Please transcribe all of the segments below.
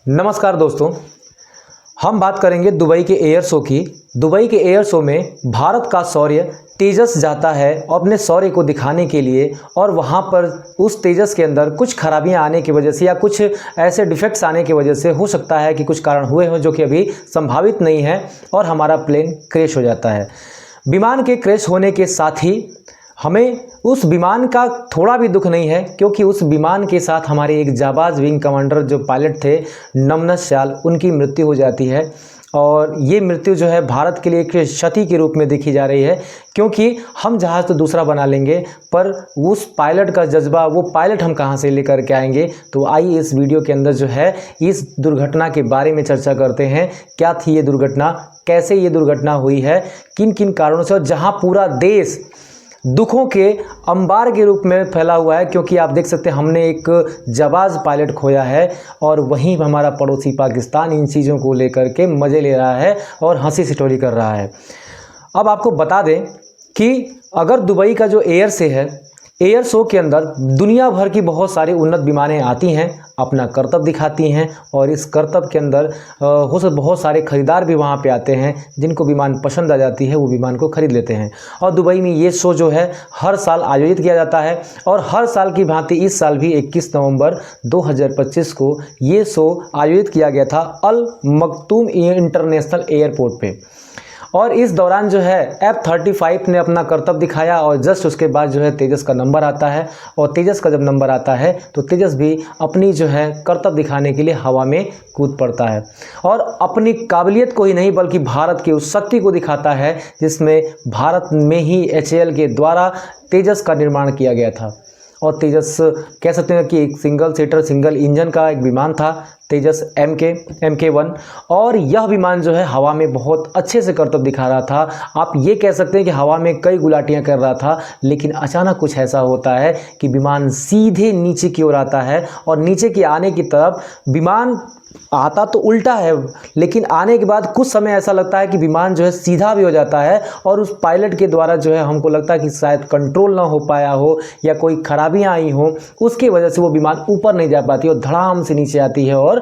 नमस्कार दोस्तों, हम बात करेंगे दुबई के एयर शो की। दुबई के एयर शो में भारत का शौर्य तेजस जाता है अपने शौर्य को दिखाने के लिए, और वहाँ पर उस तेजस के अंदर कुछ खराबियाँ आने की वजह से या कुछ ऐसे डिफेक्ट्स आने की वजह से हो सकता है कि कुछ कारण हुए हों जो कि अभी संभावित नहीं है, और हमारा प्लेन क्रैश हो जाता है। विमान के क्रैश होने के साथ ही हमें उस विमान का थोड़ा भी दुख नहीं है, क्योंकि उस विमान के साथ हमारे एक जाबाज विंग कमांडर जो पायलट थे नमन श्याल, उनकी मृत्यु हो जाती है। और ये मृत्यु जो है भारत के लिए एक क्षति के रूप में देखी जा रही है, क्योंकि हम जहाज़ तो दूसरा बना लेंगे, पर उस पायलट का जज्बा, वो पायलट हम कहाँ से लेकर के आएंगे। तो आइए इस वीडियो के अंदर जो है इस दुर्घटना के बारे में चर्चा करते हैं। क्या थी ये दुर्घटना, कैसे ये दुर्घटना हुई है, किन किन कारणों से, और जहाँ पूरा देश दुखों के अंबार के रूप में फैला हुआ है, क्योंकि आप देख सकते हैं हमने एक जाबाज पायलट खोया है, और वहीं हमारा पड़ोसी पाकिस्तान इन चीज़ों को लेकर के मज़े ले रहा है और हंसी ठिठोली कर रहा है। अब आपको बता दें कि अगर दुबई का जो एयर शो के अंदर दुनिया भर की बहुत सारी उन्नत विमानें आती हैं, अपना करतब दिखाती हैं, और इस करतब के अंदर बहुत सारे खरीदार भी वहाँ पे आते हैं, जिनको विमान पसंद आ जाती है वो विमान को खरीद लेते हैं। और दुबई में ये शो जो है हर साल आयोजित किया जाता है, और हर साल की भांति इस साल भी 21 नवंबर 2025 को ये शो आयोजित किया गया था अल मखतूम इंटरनेशनल एयरपोर्ट पे। और इस दौरान जो है F-35 ने अपना करतब दिखाया, और जस्ट उसके बाद जो है तेजस का नंबर आता है, और तेजस का जब नंबर आता है तो तेजस भी अपनी जो है करतब दिखाने के लिए हवा में कूद पड़ता है, और अपनी काबिलियत को ही नहीं बल्कि भारत की उस शक्ति को दिखाता है जिसमें भारत में ही HAL के द्वारा तेजस का निर्माण किया गया था। और तेजस कह सकते हैं कि एक सिंगल सीटर सिंगल इंजन का एक विमान था, तेजस MK1, और यह विमान जो है हवा में बहुत अच्छे से करतब दिखा रहा था। आप ये कह सकते हैं कि हवा में कई गुलाटियां कर रहा था, लेकिन अचानक कुछ ऐसा होता है कि विमान सीधे नीचे की ओर आता है, और नीचे की आने की तरफ विमान आता तो उल्टा है, लेकिन आने के बाद कुछ समय ऐसा लगता है कि विमान जो है सीधा भी हो जाता है, और उस पायलट के द्वारा जो है हमको लगता है कि शायद कंट्रोल ना हो पाया हो या कोई खराबियां आई हो, उसकी वजह से वो विमान ऊपर नहीं जा पाती और धड़ाम से नीचे आती है और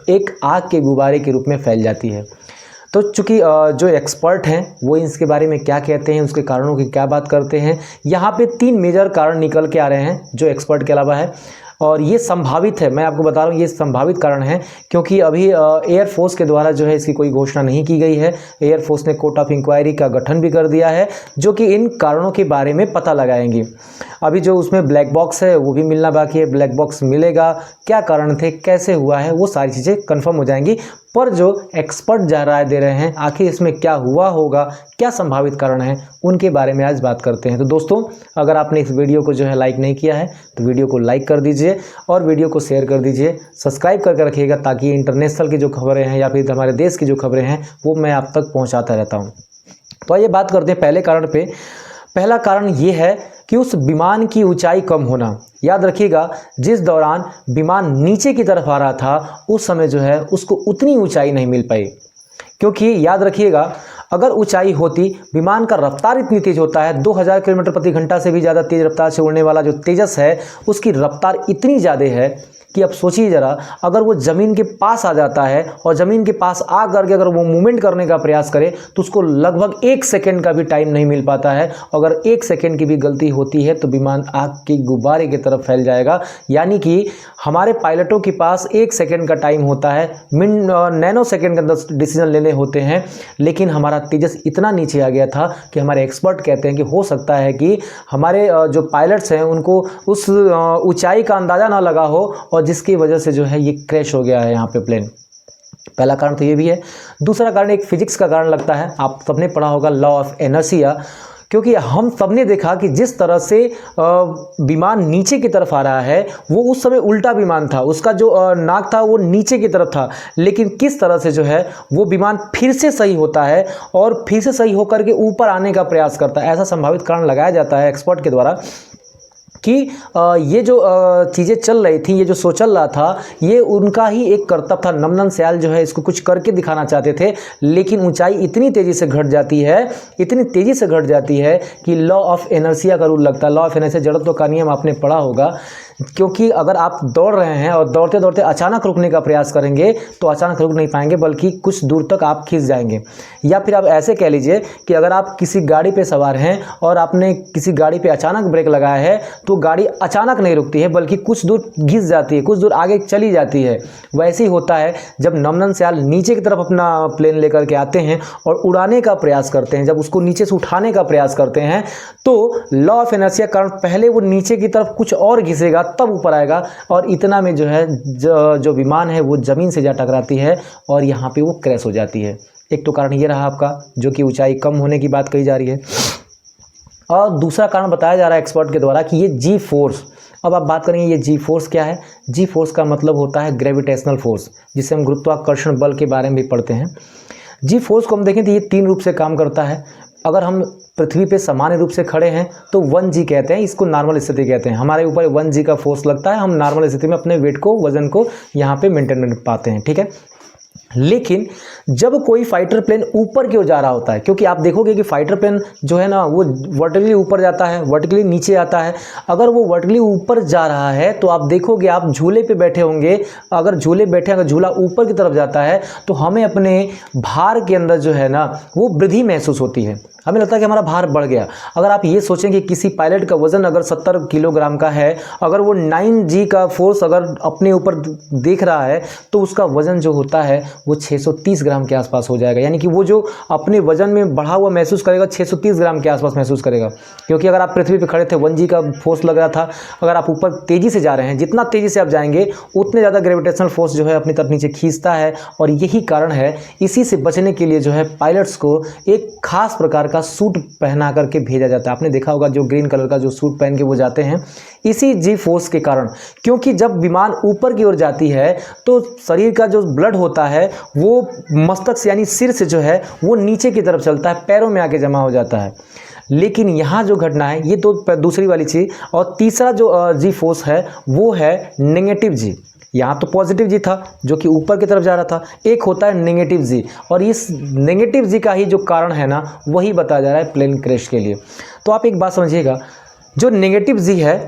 एक आग के गुब्बारे के रूप में फैल जाती है। तो चूँकि जो एक्सपर्ट हैं वो इसके बारे में क्या कहते हैं, उसके कारणों की क्या बात करते हैं, यहाँ पे 3 मेजर कारण निकल के आ रहे हैं जो एक्सपर्ट के अलावा है, और ये संभावित है। मैं आपको बता रहा हूँ ये संभावित कारण है, क्योंकि अभी एयरफोर्स के द्वारा जो है इसकी कोई घोषणा नहीं की गई है। एयरफोर्स ने कोर्ट ऑफ इंक्वायरी का गठन भी कर दिया है, जो कि इन कारणों के बारे में पता लगाएंगे। अभी जो उसमें ब्लैक बॉक्स है वो भी मिलना बाकी है, ब्लैक बॉक्स मिलेगा, क्या कारण थे, कैसे हुआ है, वो सारी चीज़ें कंफर्म हो जाएंगी। पर जो एक्सपर्ट जा राय दे रहे हैं आखिर इसमें क्या हुआ होगा, क्या संभावित कारण है, उनके बारे में आज बात करते हैं। तो दोस्तों, अगर आपने इस वीडियो को जो है लाइक नहीं किया है तो वीडियो को लाइक कर दीजिए, और वीडियो को शेयर कर दीजिए, सब्सक्राइब करके रखिएगा, ताकि इंटरनेशनल की जो खबरें हैं या फिर हमारे देश की जो खबरें हैं वो मैं आप तक पहुँचाता रहता हूँ। तो आइए बात करते हैं पहले कारण पे। पहला कारण ये है कि उस विमान की ऊंचाई कम होना। याद रखिएगा, जिस दौरान विमान नीचे की तरफ आ रहा था उस समय जो है उसको उतनी ऊंचाई नहीं मिल पाई, क्योंकि याद रखिएगा अगर ऊंचाई होती, विमान का रफ्तार इतनी तेज होता है, 2000 किलोमीटर प्रति घंटा से भी ज़्यादा तेज रफ्तार से उड़ने वाला जो तेजस है उसकी रफ्तार इतनी ज़्यादा है कि अब सोचिए ज़रा, अगर वो ज़मीन के पास आ जाता है और ज़मीन के पास आ करके अगर वो मूवमेंट करने का प्रयास करे तो उसको लगभग 1 सेकेंड का भी टाइम नहीं मिल पाता है। अगर 1 सेकेंड की भी गलती होती है तो विमान आग के गुब्बारे की तरफ फैल जाएगा। यानी कि हमारे पायलटों के पास 1 सेकेंड का टाइम होता है, नैनो सेकेंड के अंदर डिसीजन लेने होते हैं, लेकिन हमारा तेजस इतना नीचे आ गया था कि हमारे एक्सपर्ट कहते हैं कि हो सकता है कि हमारे जो पायलट्स हैं उनको उस ऊंचाई का अंदाज़ा ना लगा हो, और जिसकी वजह से जो है ये क्रैश हो गया है यहाँ पे प्लेन। पहला कारण तो ये भी है। दूसरा कारण एक फिजिक्स का कारण लगता है, आप सबने पढ़ा होगा लॉ ऑफ इनर्शिया, क्योंकि हम सबने देखा कि जिस तरह से विमान नीचे की तरफ आ रहा है वो उस समय उल्टा विमान था, उसका जो नाक था वो नीचे की तरफ था, लेकिन किस तरह से जो है वो विमान फिर से सही होता है और फिर से सही होकर के ऊपर आने का प्रयास करता है। ऐसा संभावित कारण लगाया जाता है एक्सपर्ट के द्वारा कि ये जो चीज़ें चल रही थी, ये जो शो चल रहा था, ये उनका ही एक करतब था। नमन श्याल जो है इसको कुछ करके दिखाना चाहते थे, लेकिन ऊंचाई इतनी तेज़ी से घट जाती है, इतनी तेज़ी से घट जाती है कि लॉ ऑफ इनर्शिया का रूल लगता है। लॉ ऑफ इनर्शिया, जड़त्व का नियम आपने पढ़ा होगा। क्योंकि अगर आप दौड़ रहे हैं और दौड़ते दौड़ते अचानक रुकने का प्रयास करेंगे तो अचानक रुक नहीं पाएंगे, बल्कि कुछ दूर तक आप खिंच जाएंगे। या फिर आप ऐसे कह लीजिए कि अगर आप किसी गाड़ी पे सवार हैं और आपने किसी गाड़ी पे अचानक ब्रेक लगाया है तो गाड़ी अचानक नहीं रुकती है, बल्कि कुछ दूर घिस जाती है, कुछ दूर आगे चली जाती है। वैसे ही होता है जब नमनन सयाल नीचे की तरफ अपना प्लेन लेकर के आते हैं और उड़ाने का प्रयास करते हैं, जब उसको नीचे से उठाने का प्रयास करते हैं तो लॉ ऑफ इनर्शिया कारण पहले वो नीचे की तरफ कुछ और घिसेगा, तब ऊपर आएगा, और इतना में जो है जो विमान है वो ज़मीन से जा टकराती है और यहाँ पे वो क्रैश हो जाती है। एक तो कारण ये रहा आपका, जो कि ऊंचाई कम होने की बात कही जा रही है। और दूसरा कारण बताया जा रहा है एक्सपर्ट के द्वारा कि ये जी फोर्स। अब आप बात करेंगे ये जी फोर्स क्या है। जी फोर्स का मतलब होता है ग्रेविटेशनल फोर्स, जिसे हम गुरुत्वाकर्षण बल के बारे में भी पढ़ते हैं। जी फोर्स को हम देखें तो ये 3 रूप से काम करता है। अगर हम पृथ्वी पे सामान्य रूप से खड़े हैं तो 1G कहते हैं, इसको नॉर्मल स्थिति कहते हैं। हमारे ऊपर 1G का फोर्स लगता है, हम नॉर्मल स्थिति में अपने वेट को, वजन को यहाँ पे मेंटेन कर पाते हैं, ठीक है। लेकिन जब कोई फाइटर प्लेन ऊपर की ओर जा रहा होता है, क्योंकि आप देखोगे कि फाइटर प्लेन जो है ना वो वर्टिकली ऊपर जाता है, वर्टिकली नीचे आता है। अगर वो वर्टिकली ऊपर जा रहा है तो आप देखोगे, आप झूले पे बैठे होंगे, अगर झूला ऊपर की तरफ जाता है तो हमें अपने भार के अंदर जो है ना वो वृद्धि महसूस होती है, हमें लगता है कि हमारा भार बढ़ गया। अगर आप ये सोचें कि किसी पायलट का वजन अगर 70 किलोग्राम का है, अगर वो 9G का फोर्स अगर अपने ऊपर देख रहा है तो उसका वजन जो होता है वो 630 ग्राम के आसपास हो जाएगा। यानी कि वो जो अपने वजन में बढ़ा हुआ महसूस करेगा 630 ग्राम के आसपास महसूस करेगा। क्योंकि अगर आप पृथ्वी पर खड़े थे 1G का फोर्स लग रहा था, अगर आप ऊपर तेज़ी से जा रहे हैं, जितना तेज़ी से आप जाएंगे उतने ज़्यादा ग्रेविटेशनल फोर्स जो है अपनी तरफ नीचे खींचता है। और यही कारण है, इसी से बचने के लिए जो है पायलट्स को एक खास प्रकार का सूट पहना करके भेजा जाता है। आपने देखा होगा जो ग्रीन कलर का जो सूट पहन के वो जाते हैं, इसी जी फोर्स के कारण। क्योंकि जब विमान ऊपर की ओर जाती है तो शरीर का जो ब्लड होता है वो मस्तक से यानी सिर से जो है वो नीचे की तरफ चलता है, पैरों में आके जमा हो जाता है। लेकिन यहाँ जो घटना है ये तो दूसरी वाली चीज़। और तीसरा जो जी फोर्स है वो है नेगेटिव जी। यहाँ तो पॉजिटिव जी था जो कि ऊपर की तरफ जा रहा था, एक होता है नेगेटिव जी। और इस नेगेटिव जी का ही जो कारण है ना वही बताया जा रहा है प्लेन क्रैश के लिए। तो आप एक बात समझिएगा, जो नेगेटिव जी है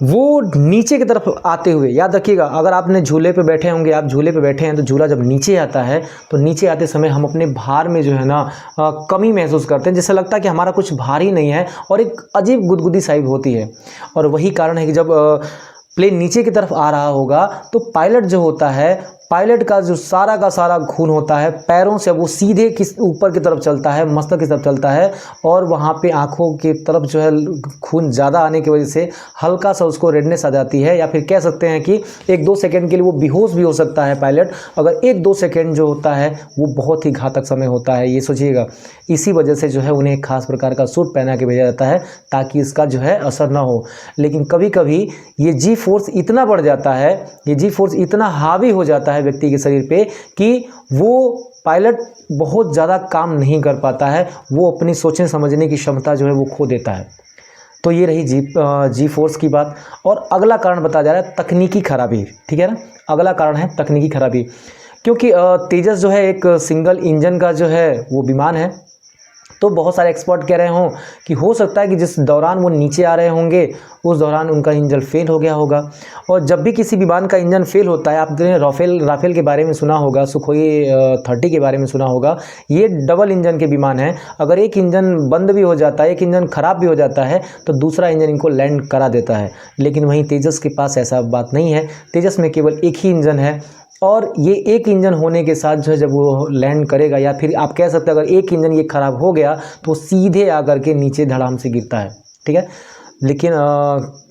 वो नीचे की तरफ आते हुए, याद रखिएगा, अगर आपने झूले पे बैठे होंगे, आप झूले पे बैठे हैं तो झूला जब नीचे आता है तो नीचे आते समय हम अपने भार में जो है ना कमी महसूस करते हैं, जैसे लगता है कि हमारा कुछ भार ही नहीं है और एक अजीब गुदगुदी सी होती है। और वही कारण है कि जब प्लेन नीचे की तरफ आ रहा होगा तो पायलट जो होता है, पायलट का जो सारा का सारा खून होता है पैरों से वो सीधे किस ऊपर की तरफ चलता है, मस्तक की तरफ चलता है। और वहाँ पे आँखों की तरफ जो है खून ज़्यादा आने की वजह से हल्का सा उसको रेडनेस आ जाती है। या फिर कह सकते हैं कि 1-2 सेकंड के लिए वो बेहोश भी हो सकता है पायलट। अगर 1-2 सेकंड जो होता है वो बहुत ही घातक समय होता है, ये सोचिएगा। इसी वजह से जो है उन्हें एक खास प्रकार का सूट पहना के भेजा जाता है ताकि इसका जो है असर ना हो। लेकिन कभी कभी ये जी फोर्स इतना बढ़ जाता है, ये जी फोर्स इतना हावी हो जाता है व्यक्ति के शरीर पे कि वो पायलट बहुत ज़्यादा काम नहीं कर पाता है, वो अपनी सोचने समझने की क्षमता जो है वो खो देता है। तो ये रही जी फोर्स की बात। और अगला कारण बताया जा रहा है तकनीकी खराबी, ठीक है ना। अगला कारण है तकनीकी खराबी, क्योंकि तेजस जो है एक सिंगल इंजन का जो है वो विमान है। तो बहुत सारे एक्सपर्ट कह रहे हों कि हो सकता है कि जिस दौरान वो नीचे आ रहे होंगे उस दौरान उनका इंजन फेल हो गया होगा। और जब भी किसी विमान का इंजन फेल होता है, आपने राफेल के बारे में सुना होगा, सुखोई 30 के बारे में सुना होगा, ये डबल इंजन के विमान हैं। अगर एक इंजन बंद भी हो जाता है, एक इंजन ख़राब भी हो जाता है तो दूसरा इंजन इनको लैंड करा देता है। लेकिन वहीं तेजस के पास ऐसा बात नहीं है। तेजस में केवल एक ही इंजन है और ये एक इंजन होने के साथ जो है जब वो लैंड करेगा, या फिर आप कह सकते हैं अगर एक इंजन ये ख़राब हो गया तो सीधे आकर के नीचे धड़ाम से गिरता है, ठीक है। लेकिन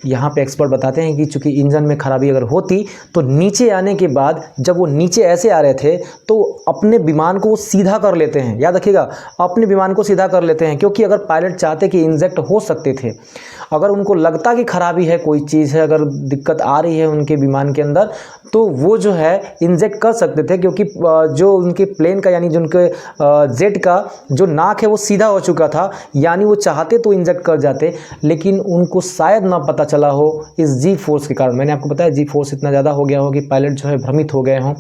यहाँ पे एक्सपर्ट बताते हैं कि चूंकि इंजन में खराबी अगर होती तो नीचे आने के बाद जब वो नीचे ऐसे आ रहे थे तो अपने विमान को सीधा कर लेते हैं। याद रखिएगा, अपने विमान को सीधा कर लेते हैं, क्योंकि अगर पायलट चाहते कि इंजेक्ट हो सकते थे, अगर उनको लगता कि खराबी है, कोई चीज़ है, अगर दिक्कत आ रही है उनके विमान के अंदर, तो वो जो है इंजेक्ट कर सकते थे। क्योंकि जो उनके प्लेन का यानी जो उनके जेट का जो नाक है वो सीधा हो चुका था, यानी वो चाहते तो इंजेक्ट कर जाते, लेकिन उनको शायद ना पता चला हो इस जी फोर्स के कारण। मैंने आपको बताया जी फोर्स इतना ज़्यादा हो गया हो कि पायलट जो है भ्रमित हो गए हों,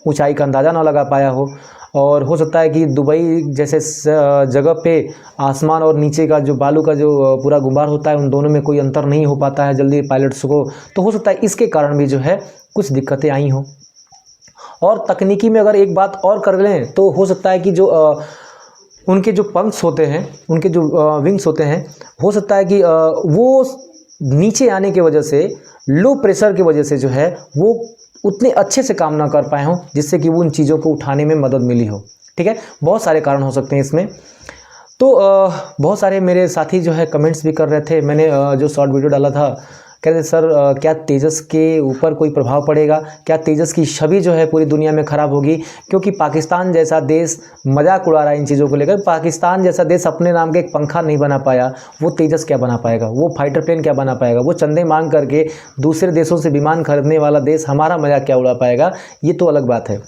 ऊंचाई का अंदाज़ा ना लगा पाया हो। और हो सकता है कि दुबई जैसे जगह पे आसमान और नीचे का जो बालू का जो पूरा गुब्बार होता है उन दोनों में कोई अंतर नहीं हो पाता है जल्दी पायलट्स को, तो हो सकता है इसके कारण भी जो है कुछ दिक्कतें आई हों। और तकनीकी में अगर एक बात और कर लें तो हो सकता है कि जो उनके जो पंख्स होते हैं, उनके जो विंग्स होते हैं, हो सकता है कि वो नीचे आने की वजह से, लो प्रेशर की वजह से जो है वो उतने अच्छे से काम ना कर पाए हों, जिससे कि वो उन चीज़ों को उठाने में मदद मिली हो। ठीक है, बहुत सारे कारण हो सकते हैं इसमें। तो बहुत सारे मेरे साथी जो है कमेंट्स भी कर रहे थे, मैंने जो शॉर्ट वीडियो डाला था, कहते सर क्या तेजस के ऊपर कोई प्रभाव पड़ेगा, क्या तेजस की छवि जो है पूरी दुनिया में ख़राब होगी, क्योंकि पाकिस्तान जैसा देश मजाक उड़ा रहा है इन चीज़ों को लेकर। पाकिस्तान जैसा देश अपने नाम का एक पंखा नहीं बना पाया, वो तेजस क्या बना पाएगा, वो फाइटर प्लेन क्या बना पाएगा, वो चंदे मांग करके दूसरे देशों से विमान खरीदने वाला देश हमारा मजाक क्या उड़ा पाएगा, ये तो अलग बात है।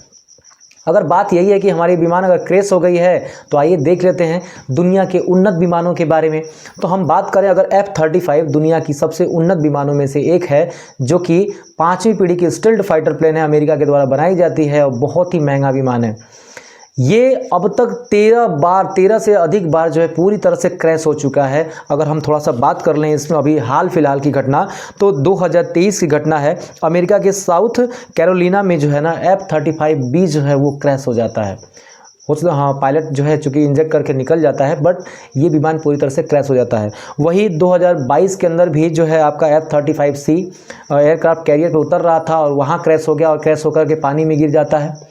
अगर बात यही है कि हमारी विमान अगर क्रैश हो गई है तो आइए देख लेते हैं दुनिया के उन्नत विमानों के बारे में। तो हम बात करें अगर F-35 दुनिया की सबसे उन्नत विमानों में से एक है, जो कि 5वीं पीढ़ी की स्टिल्ट फाइटर प्लेन है, अमेरिका के द्वारा बनाई जाती है और बहुत ही महंगा विमान है। ये अब तक 13 से अधिक बार जो है पूरी तरह से क्रैश हो चुका है। अगर हम थोड़ा सा बात कर लें इसमें अभी हाल फिलहाल की घटना, तो 2023 की घटना है। अमेरिका के साउथ कैरोलिना में जो है ना F-35B जो है वो क्रैश हो जाता है। हो सकता हाँ पायलट जो है चूँकि इंजेक्ट करके निकल जाता है, बट ये विमान पूरी तरह से क्रैश हो जाता है। वही 2022 के अंदर भी जो है आपका F-35C एयरक्राफ्ट कैरियर पे उतर रहा था और वहाँ क्रैश हो गया और क्रैश होकर के पानी में गिर जाता है।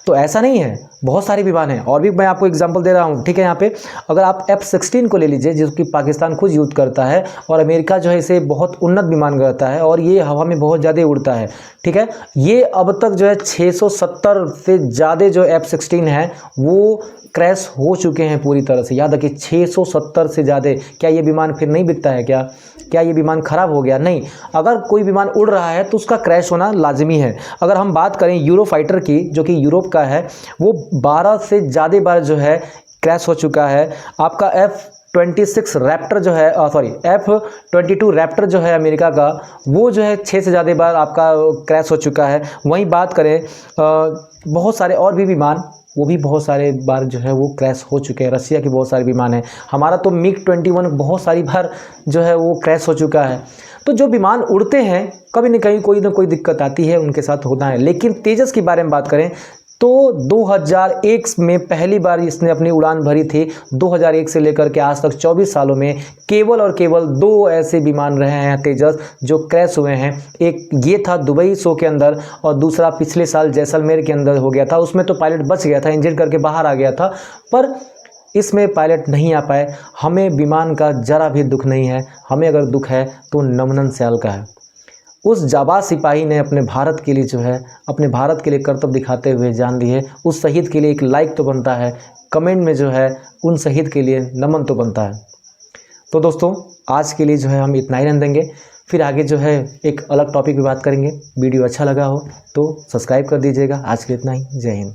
तो ऐसा नहीं है, बहुत सारे विमान हैं और भी मैं आपको एग्जांपल दे रहा हूँ। ठीक है, यहाँ पे अगर आप F-16 को ले लीजिए, जिसकी पाकिस्तान खुद यूज़ करता है और अमेरिका जो है इसे बहुत उन्नत विमान कहता है और ये हवा में बहुत ज़्यादा उड़ता है। ठीक है, ये अब तक जो है 670 से ज़्यादा जो F-16 है वो क्रैश हो चुके हैं पूरी तरह से। याद रखिए 670 से ज़्यादा। क्या ये विमान फिर नहीं बिकता है क्या ये विमान ख़राब हो गया? नहीं, अगर कोई विमान उड़ रहा है तो उसका क्रैश होना लाजमी है। अगर हम बात करें यूरोफाइटर की, जो कि यूरोप का है, वो 12 से ज़्यादा बार जो है क्रैश हो चुका है। आपका F-26 रैप्टर जो है F-22 रैप्टर जो है अमेरिका का, वो जो है 6 से ज़्यादा बार आपका क्रैश हो चुका है। वहीं बात करें बहुत सारे और भी विमान, वो भी बहुत सारे बार जो है वो क्रैश हो चुके हैं। रसिया के बहुत सारे विमान हैं, हमारा तो MiG-21 बहुत सारी बार जो है वो क्रैश हो चुका है। तो जो विमान उड़ते हैं कभी न कहीं कोई ना कोई दिक्कत आती है, उनके साथ होता है। लेकिन तेजस के बारे में बात करें तो 2001 में पहली बार इसने अपनी उड़ान भरी थी। 2001 से लेकर के आज तक 24 सालों में केवल और केवल 2 ऐसे विमान रहे हैं तेजस जो क्रैश हुए हैं। एक ये था दुबई शो के अंदर और दूसरा पिछले साल जैसलमेर के अंदर हो गया था। उसमें तो पायलट बच गया था, इंजन करके बाहर आ गया था, पर इसमें पायलट नहीं आ पाए। हमें विमान का ज़रा भी दुख नहीं है, हमें अगर दुख है तो नमनन सयाल का है। उस जाबाज सिपाही ने अपने भारत के लिए जो है, अपने भारत के लिए कर्तव्य दिखाते हुए जान दी है। उस शहीद के लिए एक लाइक तो बनता है, कमेंट में जो है उन शहीद के लिए नमन तो बनता है। तो दोस्तों आज के लिए जो है हम इतना ही रहने देंगे, फिर आगे जो है एक अलग टॉपिक पे बात करेंगे। वीडियो अच्छा लगा हो तो सब्सक्राइब कर दीजिएगा। आज के लिए इतना ही, जय हिंद।